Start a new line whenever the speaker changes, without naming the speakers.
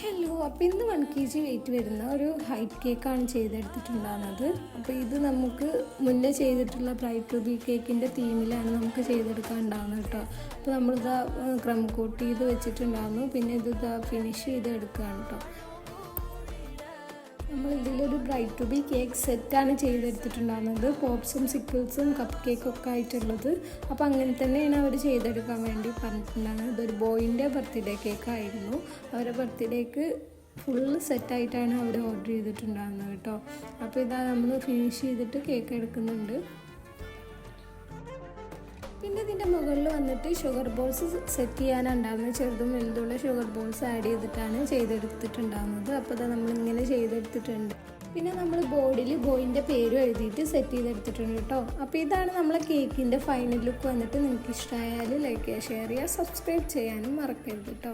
Hello, അപ്പോൾ ഇന്ന് 1 kg wait വരുന്ന ഒരു ഹൈറ്റ് കേക്കാണ് ചെയ്തെടുത്തിട്ടുണ്ടാകുന്നത്. അപ്പോൾ ഇത് നമുക്ക് മുന്നേ ചെയ്തിട്ടുള്ള ബ്രൈഡ് ടു ബി കേക്കിൻ്റെ തീമിലാണ് നമുക്ക് ചെയ്തെടുക്കാനുണ്ടാകുന്നത് കേട്ടോ. അപ്പോൾ നമ്മളിതാ ക്രം കോട്ട് ചെയ്ത് വെച്ചിട്ടുണ്ടാകുന്നു. പിന്നെ ഇതിതാ ഫിനിഷ് ചെയ്തെടുക്കുകയാണ് കേട്ടോ. നമ്മൾ ഇതിലൊരു ബ്രൈഡ് ടു ബി കേക്ക് സെറ്റാണ് ചെയ്തെടുത്തിട്ടുണ്ടാകുന്നത്. പോപ്സും സിക്കിൾസും കപ്പ് കേക്കൊക്കെ ആയിട്ടുള്ളത്. അപ്പോൾ അങ്ങനെ തന്നെയാണ് അവർ ചെയ്തെടുക്കാൻ വേണ്ടി പറഞ്ഞിട്ടുണ്ടാകുന്നത്. ഇതൊരു ബോയിൻ്റെ ബർത്ത്ഡേ കേക്കായിരുന്നു. അവരുടെ ബർത്ത്ഡേക്ക് ഫുള്ള് സെറ്റായിട്ടാണ് അവർ ഓർഡർ ചെയ്തിട്ടുണ്ടാകുന്നത് കേട്ടോ. അപ്പോൾ ഇതാ നമ്മൾ ഫിനിഷ് ചെയ്തിട്ട് കേക്ക് എടുക്കുന്നുണ്ട്. പിന്നെ ഇതിൻ്റെ മുകളിൽ വന്നിട്ട് ഷുഗർ ബോൾസ് സെറ്റ് ചെയ്യാനുണ്ടാകുന്നത്. ചെറുതും വലുതുള്ള ഷുഗർ ബോൾസ് ആഡ് ചെയ്തിട്ടാണ് ചെയ്തെടുത്തിട്ടുണ്ടാകുന്നത്. അപ്പോൾ അത് നമ്മളിങ്ങനെ ചെയ്തെടുത്തിട്ടുണ്ട്. പിന്നെ നമ്മൾ ബോർഡിൽ ബോയിൻ്റെ പേരും എഴുതിയിട്ട് സെറ്റ് ചെയ്തെടുത്തിട്ടുണ്ട് കേട്ടോ. അപ്പോൾ ഇതാണ് നമ്മളെ കേക്കിൻ്റെ ഫൈനൽ ലുക്ക് വന്നിട്ട്. നിങ്ങൾക്ക് ഇഷ്ടമായാൽ ലൈക്ക് ചെയ്യുക, ഷെയർ ചെയ്യുക, സബ്സ്ക്രൈബ് ചെയ്യാനും മറക്കരുത് കേട്ടോ.